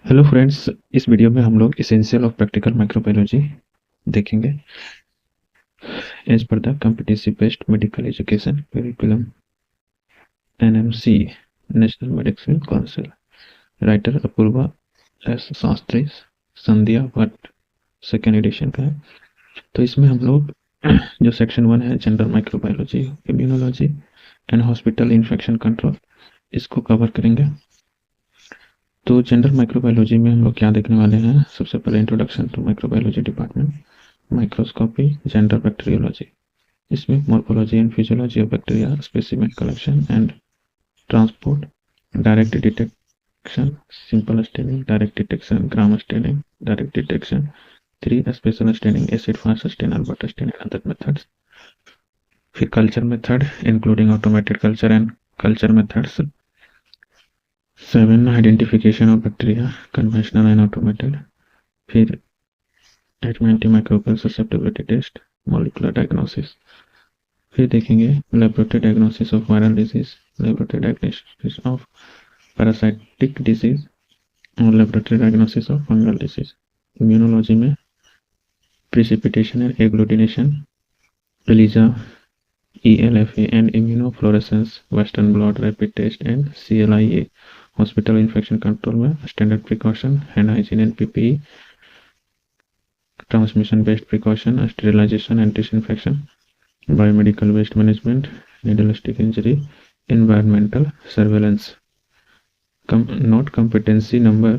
Hello friends, इस video में हम लोग इसेंशियल ऑफ प्रैक्टिकल माइक्रोबायोलॉजी देखेंगे as per the competitive based medical education curriculum NMC national medical council. Writer Apoorva S Shastri, Sandhya Bhatt, second edition का है। तो इसमें हम लोग जो सेक्शन 1 है general microbiology, immunology and hospital infection control, इसको कवर करेंगे। तो जनरल माइक्रोबायोलॉजी में हम लोग क्या देखने वाले हैं? सबसे पहले introduction to microbiology department, microscopy, general bacteriology. इसमें morphology and physiology of bacteria, specimen collection and transport, direct detection, simple staining, direct detection, Gram staining, direct detection, 3 special staining, acid fast stain, Albert stain and other methods. फिर culture method including automated culture and culture methods. 7 identification of bacteria, conventional and automated. फिर antimicrobial susceptibility test, molecular diagnosis. फिर देखेंगे laboratory diagnosis of viral disease, laboratory diagnosis of parasitic disease और laboratory diagnosis of fungal disease. Immunology में precipitation and agglutination, ELISA, ELFA and immunofluorescence, Western blot rapid test and CLIA। Hospital infection control में standard precaution, hand hygiene and PPE, transmission based precaution, sterilisation and disinfection, biomedical waste management, needle stick injury, environmental surveillance. Not competency number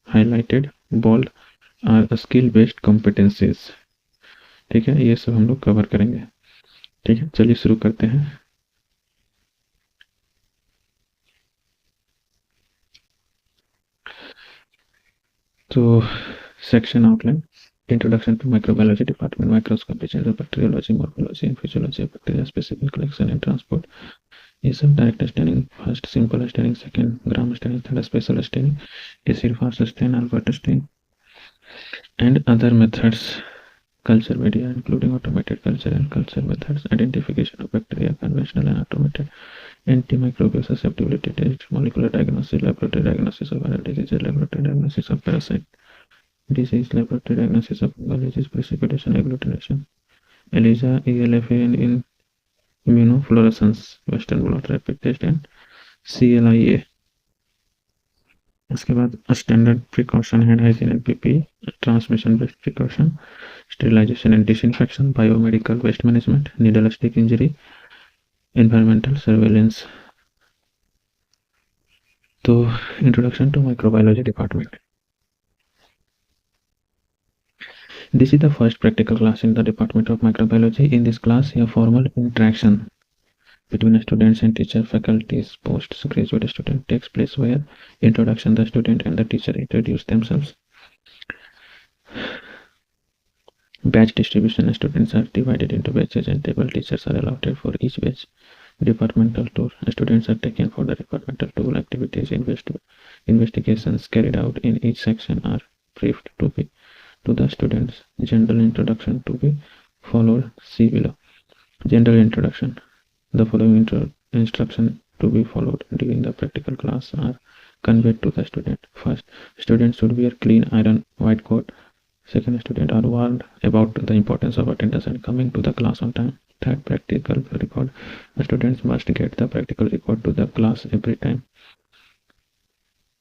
highlighted bold are skill based competencies। ठीक है, ये सब हम लोग cover करेंगे। ठीक है, चलिए शुरू करते हैं। तो section outline, introduction to microbiology department, microscopy, general bacteriology, morphology and physiology of bacteria, specific collection and transport. ये सब direct staining, first simple staining, second gram staining, third special staining, acid fast stain, Albert stain and other methods. Culture media including automated culture and culture methods, identification of bacteria, conventional and automated, antimicrobial susceptibility test, molecular diagnosis, laboratory diagnosis of viral diseases, laboratory diagnosis of parasite disease, laboratory diagnosis of fungal disease, precipitation, agglutination, ELISA, ELFA and in immunofluorescence, western blot rapid test and CLIA। उसके बाद standard precaution, hand hygiene and PPE, transmission based precaution, sterilisation and disinfection, biomedical waste management, needle stick injury, environmental surveillance. तो introduction to microbiology department. This is the first practical class in the Department of Microbiology. In this class, a formal interaction between students and teacher, faculties, postgraduate student takes place where introduction, the student and the teacher introduce themselves. Batch distribution, students are divided into batches and table teachers are allotted for each batch. Departmental tour, students are taken for the departmental tour activities. Investigations carried out in each section are briefed to the students. General introduction to be followed, see below. General introduction. The following instruction to be followed during the practical class are conveyed to the student. First, students should wear clean iron white coat. Second, students are warned about the importance of attendance and coming to the class on time. Third, practical record. Students must get the practical record to the class every time,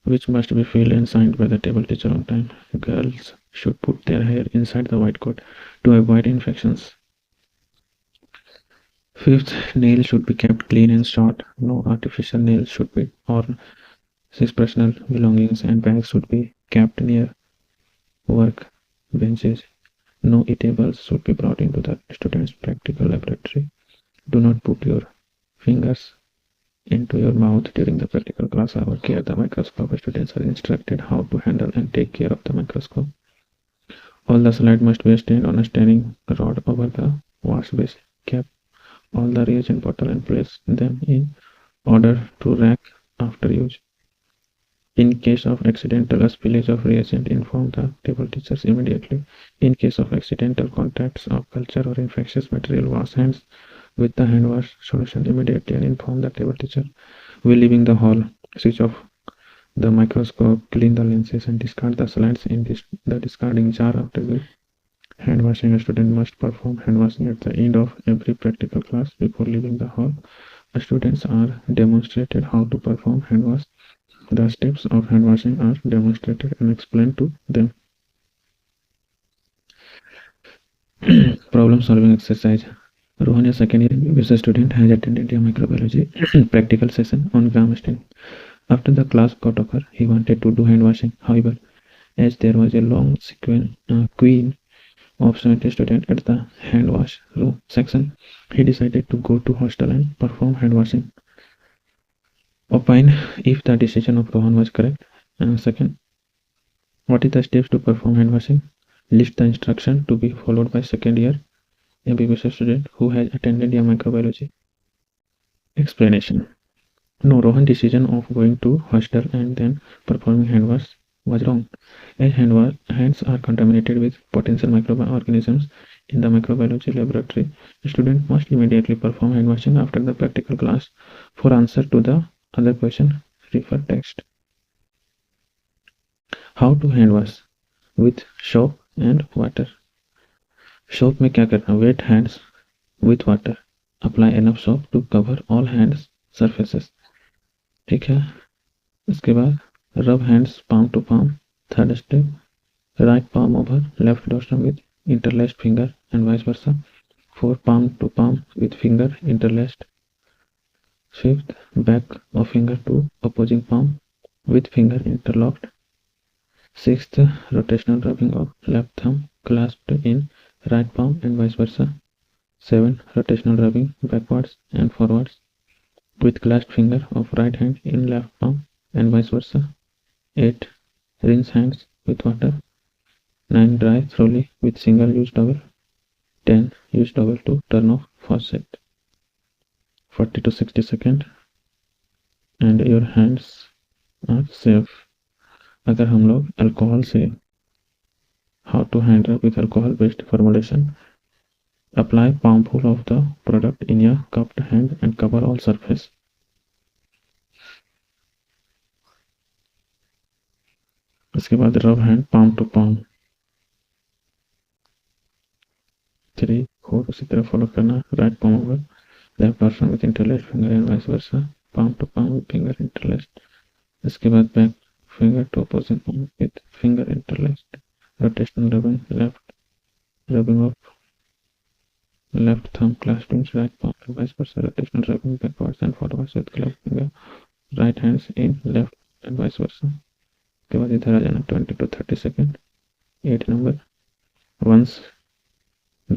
which must be filled and signed by the table teacher on time. Girls should put their hair inside the white coat to avoid infections. Fifth, nails should be kept clean and short. No artificial nails should be worn. Sixth, personal belongings and bags should be kept near work benches. No eatables should be brought into the student's practical laboratory. Do not put your fingers into your mouth during the practical class hour. Care the microscope. Students are instructed how to handle and take care of the microscope. All the slide must be stained on a staining rod over the wash basin. Cap all the reagent bottle and place them in order to rack after use. In case of accidental spillage of reagent, inform the table teachers immediately. In case of accidental contacts of culture or infectious material, wash hands with the hand wash solution immediately and inform the table teacher. While leaving the hall, switch off the microscope, clean the lenses, and discard the slides in the discarding jar. After the hand washing, a student must perform hand washing at the end of every practical class before leaving the hall. Students are demonstrated how to perform hand wash. The steps of hand washing are demonstrated and explained to them. Problem solving exercise. Rohan, a second year MBBS student, has attended a microbiology practical session on gram stain. After the class got over, he wanted to do hand washing. However, as there was a long queue of 70 students at the hand wash room section, he decided to go to hostel and perform hand washing. Opine if the decision of Rohan was correct. Second, what is the steps to perform hand washing? List the instruction to be followed by second year MBBS student who has attended a microbiology. Explanation. No, Rohan's decision of going to hostel and then performing hand wash was wrong. As hands are contaminated with potential microorganisms in the microbiology laboratory, the student must immediately perform hand washing after the practical class. For answer to the other question, refer text. How to hand wash? With soap and water. Soap में क्या करना, wet hands with water, apply enough soap to cover all hands surfaces. ठीक है, इसके बाद rub hands palm to palm. Third step, right palm over left dorsum with interlaced finger and vice versa. Fourth, palm to palm with finger interlaced. Fifth, back of finger to opposing palm with finger interlocked. Sixth, rotational rubbing of left thumb clasped in right palm and vice versa. 7. Rotational rubbing backwards and forwards with clasped finger of right hand in left palm and vice versa. 8. Rinse hands with water. 9. Dry thoroughly with single use towel. 10. Use towel to turn off faucet. 40 to 60 seconds and your hands are safe. अगर हम लोग alcohol से how to hand rub with alcohol based formulation, apply palmful of the product in a cupped hand and cover all surface. इसके बाद rub hand palm to palm. 3, 4 उसी तरह follow करना. right palm over left dorsum with interlaced finger and vice versa. palm to palm with finger interlaced. इसके बाद back finger to opposing palm with finger interlaced. Rotational rubbing rubbing of left thumb clasping right palm and vice versa. Rotational rubbing backwards and forwards with left finger, right hands in left and vice versa. उसके बाद इधर आ जाना 20 to 30 seconds. 8 number. Once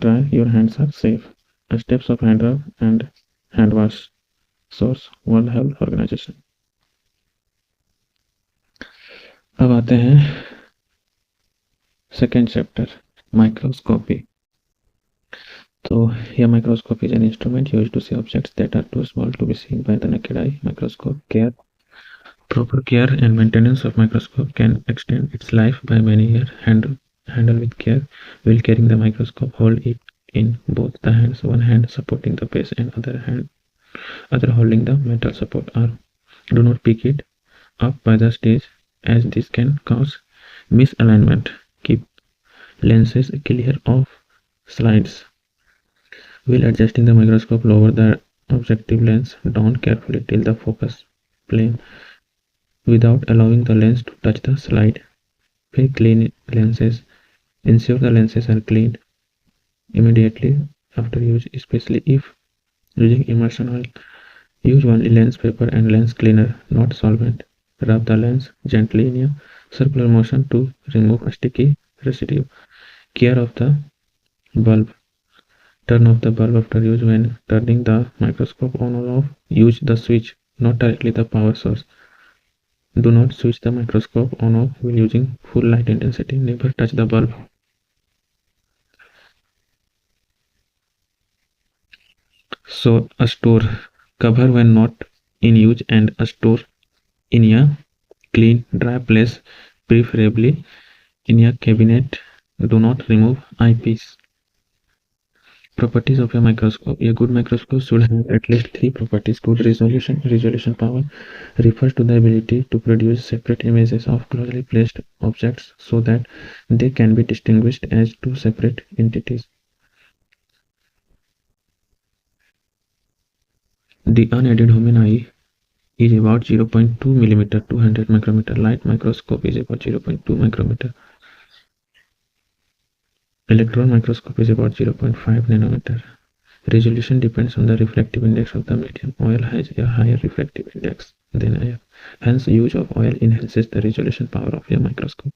dry, your hands are safe. Steps of hand rub and hand wash. Source World Health Organization. अब आते हैं second chapter, microscopy. तो यह microscope is an instrument used to see objects that are too small to be seen by the naked eye. Microscope care. Proper care and maintenance of microscope can extend its life by many years. Handle with care while carrying the microscope. Hold it in both the hands, one hand supporting the base and other holding the metal support arm. Do not pick it up by the stage as this can cause misalignment. Keep lenses clear of slides. While adjusting the microscope, lower the objective lens down carefully till the focus plane without allowing the lens to touch the slide. Then clean lenses. Ensure the lenses are cleaned immediately after use, especially if using immersion oil. Use only lens paper and lens cleaner, not solvent. Rub the lens gently in a circular motion to remove a sticky residue. Care of the bulb. Turn off the bulb after use. When turning the microscope on or off, use the switch, not directly the power source. Do not switch the microscope on or off while using full light intensity. Never touch the bulb. So, a store. Cover when not in use and a store in a clean, dry place, preferably in a cabinet. Do not remove eyepiece. Properties of a microscope. A good microscope should have at least three properties. Good resolution. Resolution power refers to the ability to produce separate images of closely placed objects so that they can be distinguished as two separate entities. The unaided human eye is about 0.2 millimeter, 200 micrometer. Light microscope is about 0.2 micrometer. Electron microscope is about 0.5 nanometer. Resolution depends on the refractive index of the medium. Oil has a higher refractive index than air. Hence, use of oil enhances the resolution power of a microscope.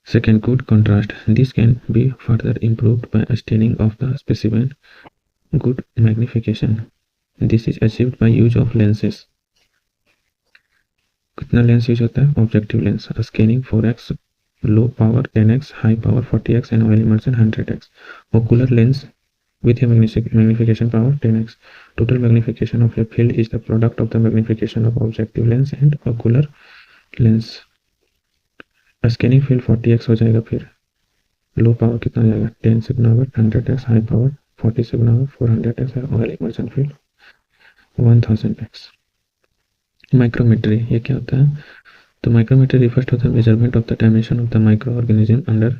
Second, good contrast. This can be further improved by staining of the specimen. Good magnification. This is achieved by use of lenses. कितना lens use होता है? Objective lens. Scanning 4x, low power 10x, high power 40x and oil immersion 100x. Ocular lens with a magnification power 10x. Total magnification of a field is the product of the magnification of objective lens and ocular lens. Scanning field 40x हो जाएगा. फिर low power कितना जाएगा? 10 से गुना होगा 100x, high power 40 से गुना होगा 400x और oil immersion field 1000x. Micrometry ये क्या होता है? तो micrometry refers to the measurement of the dimension of the microorganism under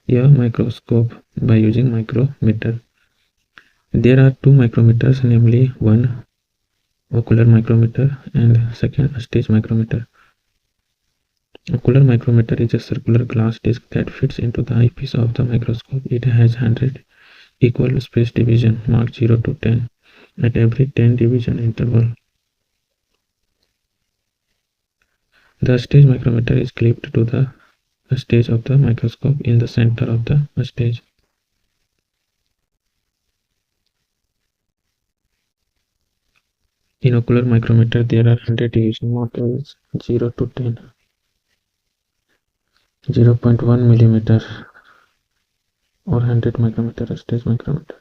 a microscope by using micrometer. There are two micrometers, namely one ocular micrometer and second stage micrometer. Ocular micrometer is a circular glass disc that fits into the eyepiece of the microscope. It has 100 equal space division marked 0 to 10 at every 10 division interval. The stage micrometer is clipped to the stage of the microscope in the center of the stage. In ocular micrometer, there are 100 division models 0 to 10, 0.1 millimeter or 100 micrometer stage micrometer.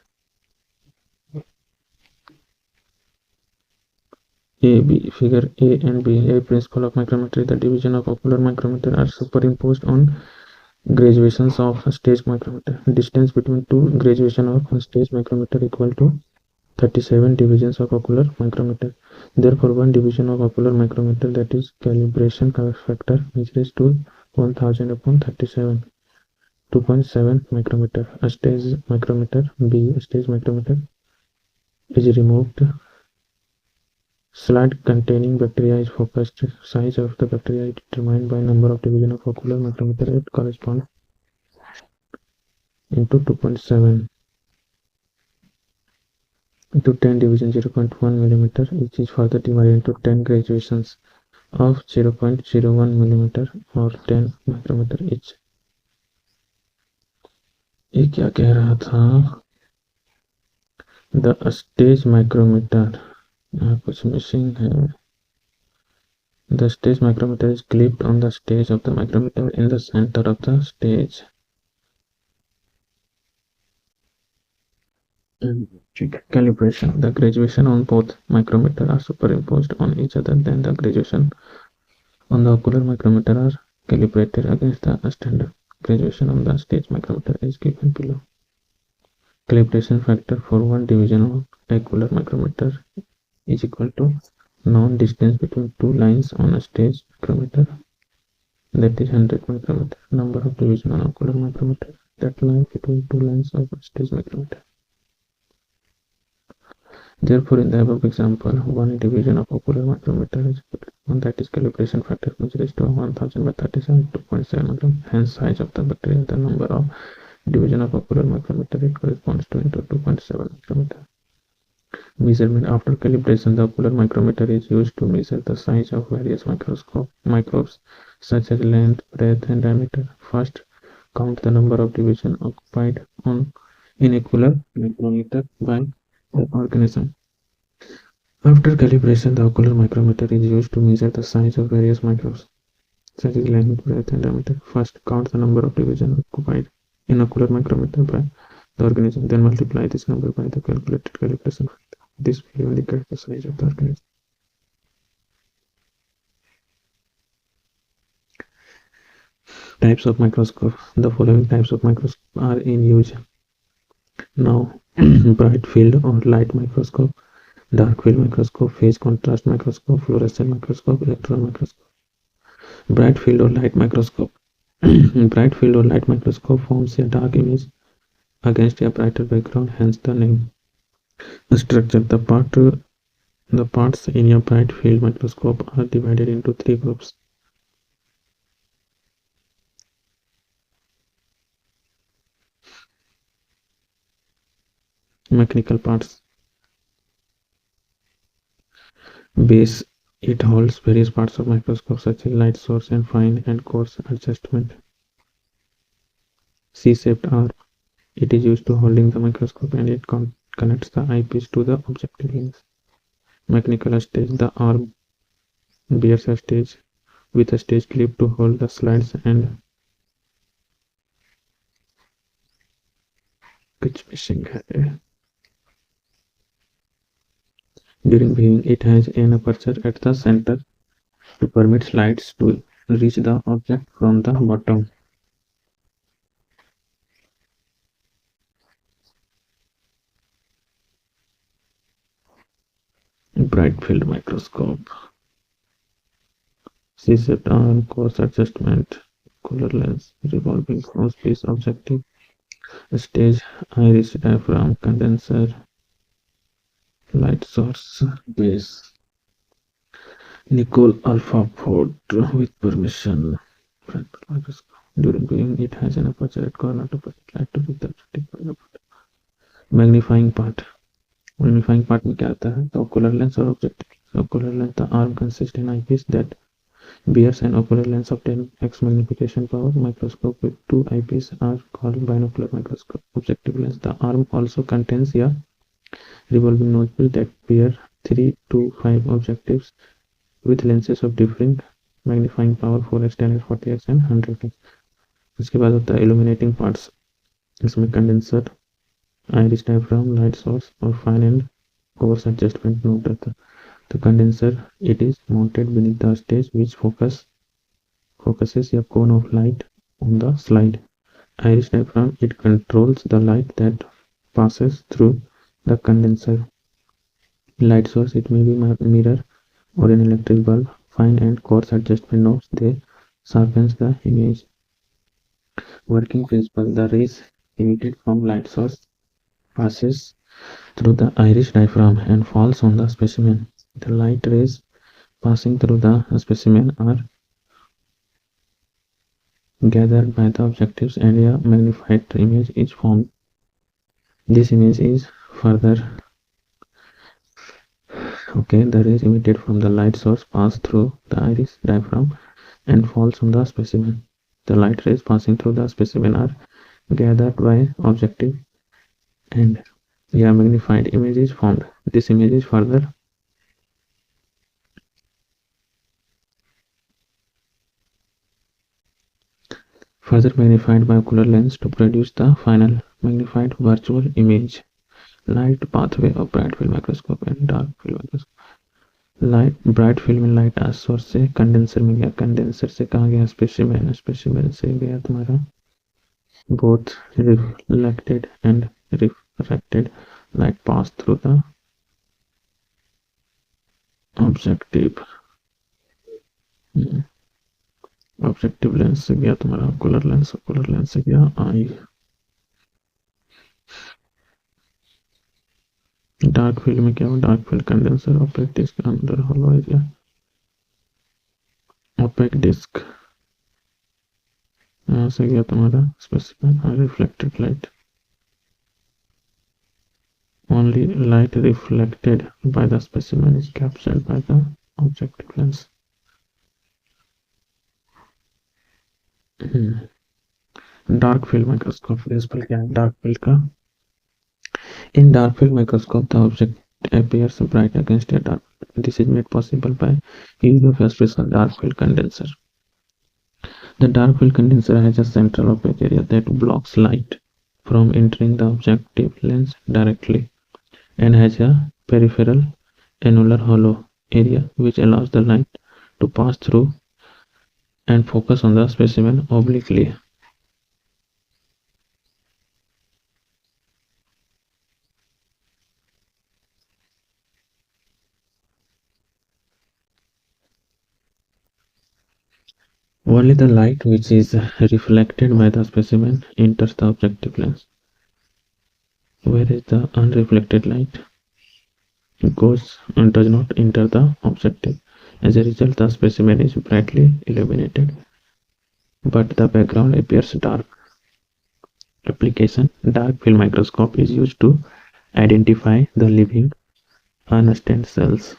A, B, figure A and B. A principle of micrometry. The division of ocular micrometer are superimposed on graduations of stage micrometer. Distance between two graduation of stage micrometer equal to 37 divisions of ocular micrometer. Therefore, one division of ocular micrometer, that is calibration factor, is raised to 1000 upon 37, 2.7 micrometer. A stage micrometer B, stage micrometer, is removed. Slide containing bacteria is focused. Size of the bacteria is determined by number of division of ocular micrometer. It corresponds into 2.7 into 10 division 0.1 millimeter, which is further divided into 10 graduations of 0.01 millimeter or 10 micrometer each. ये क्या कह रहा था? The stage micrometer, यहाँ कुछ missing है. The stage micrometer is clipped on the stage of the micrometer in the center of the stage. Calibration. The graduation on both micrometer are superimposed on each other. Then the graduation on the ocular micrometer are calibrated against the standard graduation on the stage micrometer is given below. Calibration factor for one division of ocular micrometer is equal to known distance between two lines on a stage micrometer, that is 100 micrometer. Number of division on ocular micrometer, that lie between two lines of a stage micrometer. Therefore, in the above example, one division of ocular micrometer is one, that is calibration factor, which is to 1000 by 37, 2.7 micrometer. Hence, size of the bacteria, the number of division of ocular micrometer, it corresponds to into 2.7 micrometer. Measurement. After calibration, the ocular micrometer is used to measure the size of various microbes such as length, breadth, and diameter. First, count the number of divisions occupied on in ocular micrometer by the organism. After calibration, the ocular micrometer is used to measure the size of various microbes such as length, breadth, and diameter. First, count the number of divisions occupied in ocular micrometer by the organism, then multiply this number by the calculated calibration factor. This will indicate the size of the organism. Types of microscope. The following types of microscope are in use. Now, bright field or light microscope, dark field microscope, phase contrast microscope, fluorescent microscope, electron microscope. Bright field or light microscope. Bright field or light microscope forms a dark image against a brighter background, hence the name. Structure. The parts in a bright field microscope are divided into three groups. Mechanical parts. Base. It holds various parts of microscope such as light source and fine and coarse adjustment. C-shaped arm. It is used to holding the microscope and it connects the eyepiece to the objective lens. Mechanical stage. The arm bears a stage with a stage clip to hold the slides and कुछ missing है. During viewing, it has an aperture at the center to permit slides to reach the object from the bottom. Bright field microscope. C-shaped arm, coarse adjustment, color lens, revolving cross-piece objective, stage, iris, diaphragm, condenser, light source, base. Nicole Alpha Ford with permission. During viewing, it has an aperture at corner to project light to reach the objective. Magnifying part. Magnifying part में क्या आता है? तो ocular lens और objective. Ocular lens, the arm consists in eyepiece that bears an ocular lens of 10x magnification power. Microscope with two eyepieces are called binocular microscope. Objective lens, the arm also contains a revolving nozzle that bear 3 to 5 objectives with lenses of different magnifying power 4x, 10x, 40x and 100x. उसके बाद होता है illuminating parts. इसमें condenser, iris, diaphragm, light source और fine and coarse adjustment note रहता है. The condenser, it is mounted beneath the stage which focuses a cone of light on the slide. Iris diaphragm, it controls the light that passes through the condenser. Light source, it may be a mirror or an electric bulb. Fine and coarse adjustment knobs, they sharpens the image. Working principle, the rays emitted from light source passes through the iris diaphragm and falls on the specimen. The light rays passing through the specimen are gathered by the objectives and a magnified image is formed. This image is further the rays emitted from the light source pass through the iris diaphragm and falls on the specimen. The light rays passing through the specimen are gathered by objective and a magnified image is formed. This image is further magnified by ocular lens to produce the final magnified virtual image. Light pathway of bright field microscope and dark field microscope. Bright film में light आज source से condenser में गया, condenser से कहाँ गया? Specimen, specimen से गया तुम्हारा both reflected and refracted light pass through the objective. Objective lens से गया तुम्हारा ओकुलर लेंस से गया आई. डार्क फील्ड में क्या हो? Dark field condenser opaque disc के अंदर होलो एरिया, ओपेक डिस्क यहाँ से गया तुम्हारा स्पेसिफाइड और reflected light. Only light reflected by the specimen is captured by the objective lens. Dark field microscope principle क्या है डार्क फील्ड का? In dark field microscope, the object appears bright against a dark. This is made possible by use of a special dark field condenser. The dark field condenser has a central opaque area that blocks light from entering the objective lens directly and has a peripheral annular hollow area which allows the light to pass through and focus on the specimen obliquely. Only the light which is reflected by the specimen enters the objective lens. Where is the unreflected light goes and does not enter the objective. As a result, the specimen is brightly illuminated, but the background appears dark. Application: dark field microscope is used to identify the living, unstained cells.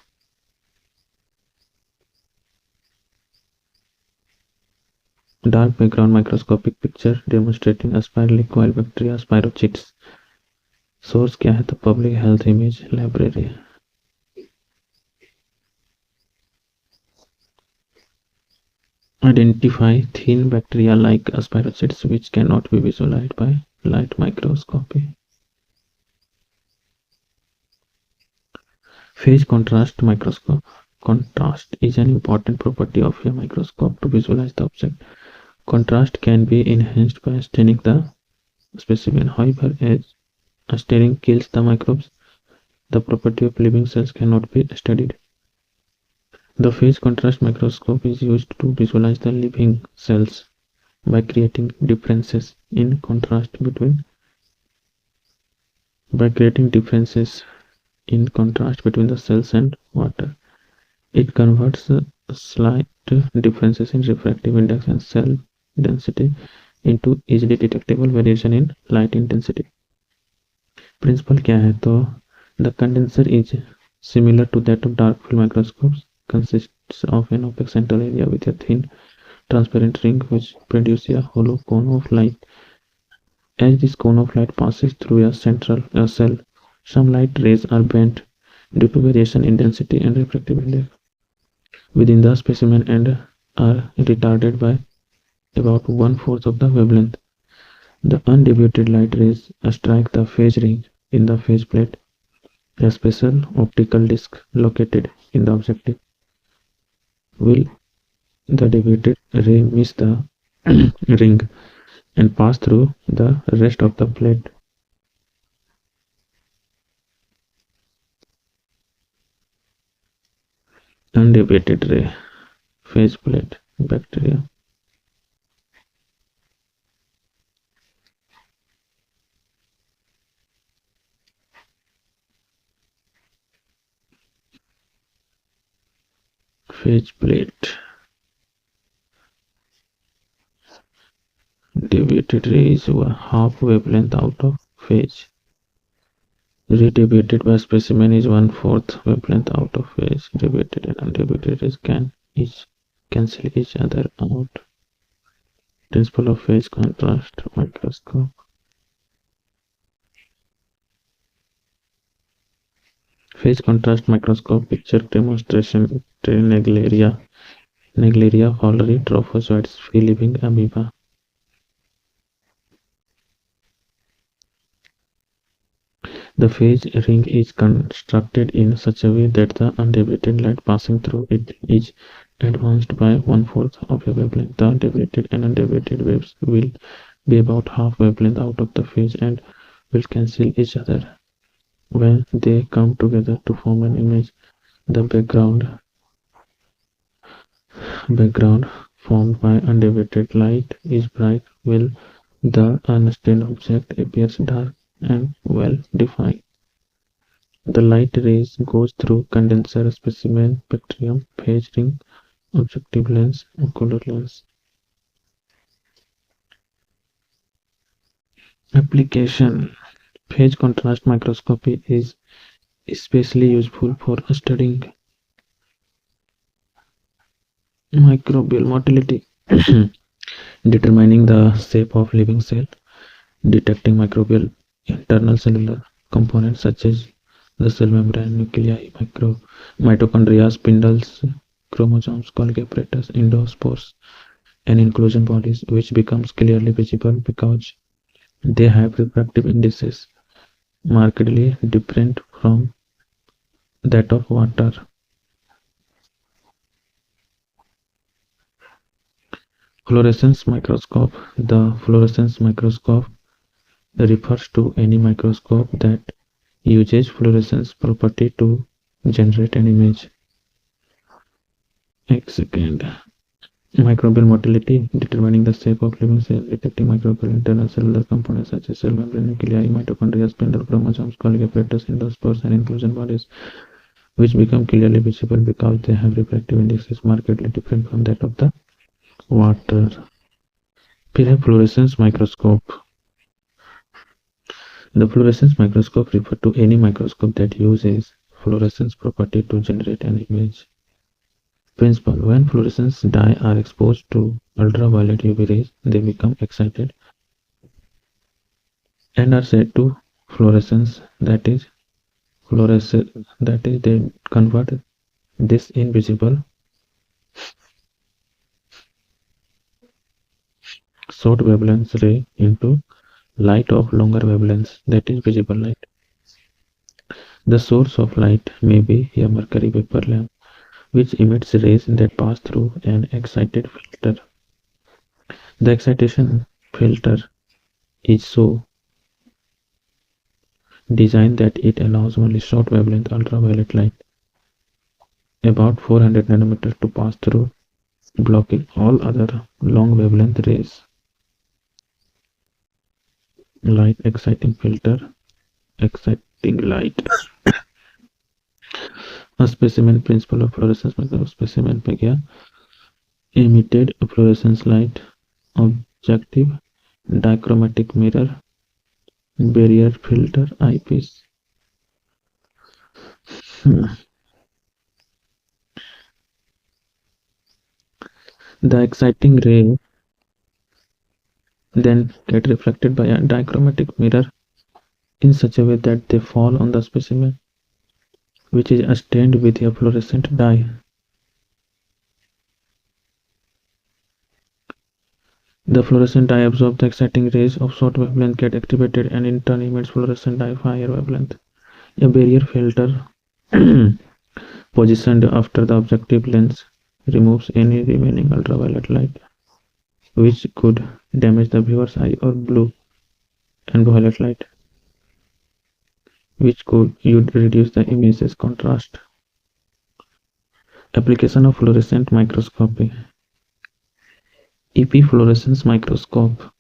Dark background microscopic picture demonstrating a spirally coiled bacteria spirochetes. Source क्या है तो Public Health Image Library. Identify thin bacteria like spirochetes which cannot be visualized by light microscopy. Phase contrast microscope. Contrast is an important property of a microscope to visualize the object. Contrast can be enhanced by staining the specimen. However, as staining kills the microbes, the property of living cells cannot be studied. The phase contrast microscope is used to visualize the living cells by creating differences in contrast between the cells and water. It converts slight differences in refractive index and cell density into easily detectable variation in light intensity. Principle क्या है तो the condenser is similar to that of dark field microscopes, consists of an opaque central area with a thin transparent ring which produces a hollow cone of light. As this cone of light passes through a central cell, some light rays are bent due to variation in density and refractive index within the specimen and are retarded by about 1/4 of the wavelength. The undiluted light rays strike the phase ring in the phase plate, a special optical disc located in the objective. Will the diluted ray miss the ring and pass through the rest of the plate? Undiluted ray, phase plate, bacteria. Phase plate. Deviated ray is a half wavelength out of phase. Redeviated by specimen is 1/4 wavelength out of phase. Deviated and undeviated rays can each cancel each other out. Principle of phase contrast microscope. Phase contrast microscope picture demonstration Naegleria fowleri trophozoites free living amoeba. The phase ring is constructed in such a way that the undeviated light passing through it is advanced by 1/4 of a wavelength. The deviated and undeviated waves will be about half wavelength out of the phase and will cancel each other. When they come together to form an image, the background formed by undeviated light is bright, while the unstained object appears dark and well defined. The light rays goes through condenser, specimen, bacterium, phase ring, objective lens, ocular lens. Application: phase contrast microscopy is especially useful for studying microbial motility, determining the shape of living cell, detecting microbial internal cellular components such as the cell membrane, nuclei, mitochondria, spindles, chromosomes, Golgi apparatus, endospores, and inclusion bodies, which becomes clearly visible because they have refractive indices markedly different from that of water. Fluorescence microscope. The fluorescence microscope refers to any microscope that uses fluorescence property to generate an image. एक second. Microbial motility, determining the shape of living cells, detecting microbial internal cellular components such as cell membrane, nuclei, mitochondria, spindle, chromosomes, Golgi apparatus, endospores, and inclusion bodies, which become clearly visible because they have refractive indexes markedly different from that of the water. Fluorescence microscope. The fluorescence microscope refers to any microscope that uses fluorescence property to generate an image. Principle: when fluorescence dye are exposed to ultraviolet UV rays, they become excited and are said to fluorescence. That is, they convert this invisible short wavelength ray into light of longer wavelengths, that is visible light. The source of light may be a mercury vapor lamp, which emits rays that pass through an excited filter. The excitation filter is so designed that it allows only short wavelength ultraviolet light, about 400 nanometers, to pass through, blocking all other long wavelength rays. Light exciting filter, exciting light. A specimen principle of fluorescence मतलब specimen पे क्या emitted fluorescence light, objective, dichromatic mirror, barrier filter, eyepiece. The exciting ray then get reflected by a dichromatic mirror in such a way that they fall on the specimen, which is stained with a fluorescent dye. The fluorescent dye absorbs the exciting rays of short wavelength, get activated, and in turn emits fluorescent dye of higher wavelength. A barrier filter positioned after the objective lens removes any remaining ultraviolet light which could damage the viewer's eye, or blue and violet light which could reduce the image's contrast. Application of fluorescent microscopy. EP fluorescence microscope.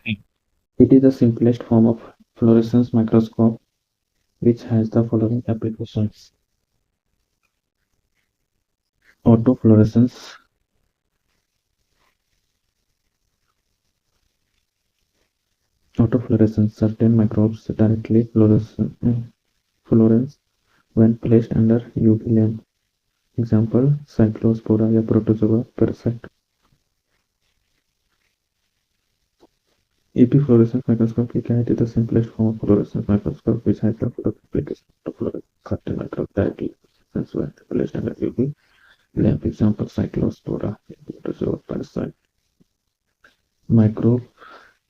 It is the simplest form of fluorescence microscope which has the following applications. Autofluorescence. Autofluorescence. Certain microbes directly fluoresce when placed under UV lamp. Example: Cyclospora या protozoa parasite. EP fluorescence microscopy क्या है? It is the simplest form of fluorescence microscope which has the following applications. Autofluorescence. Certain microbes directly fluoresce when placed under UV lamp. Example: Cyclospora protozoa parasite. Microbe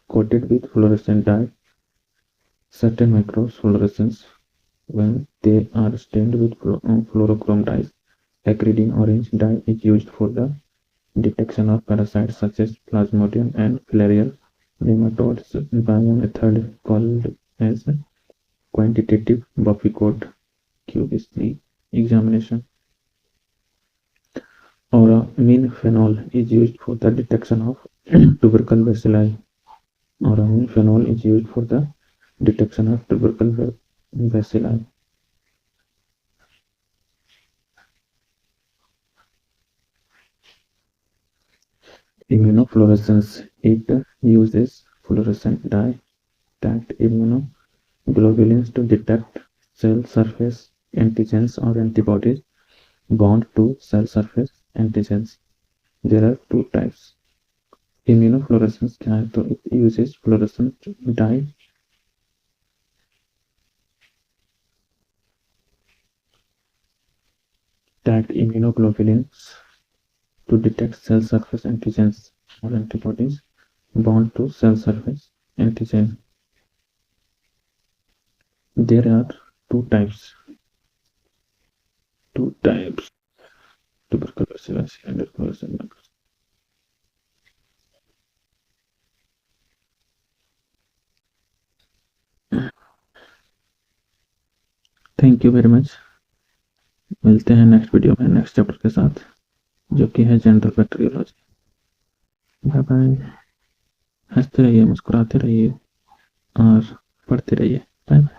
coated with fluorescent dye. Certain microbes fluorescence when they are stained with fluorochrome dyes. Acridine orange dye is used for the detection of parasites such as Plasmodium and filarial nematodes by a method called as quantitative Buffy-Coat QBC examination. Phenol is used for the detection of tubercle bacilli. Phenol is used for the detection of tubercle bacilli. Immunofluorescence. It uses fluorescent dye tagged immunoglobulins to detect cell surface antigens or antibodies bound to cell surface antigens. There are two types. Immunofluorescence क्या है? तो it uses fluorescent dye tagged immunoglobulins to detect cell surface antigens or antibodies bound to cell surface antigen. There are two types. Tuberculosis and fluorescent microscope. Thank you very much. मिलते हैं next video में next chapter के साथ. जो कि है general bacteriology. Bye bye. हंसते रहिए, मुस्कुराते रहिए और पढ़ते रहिए। Bye bye.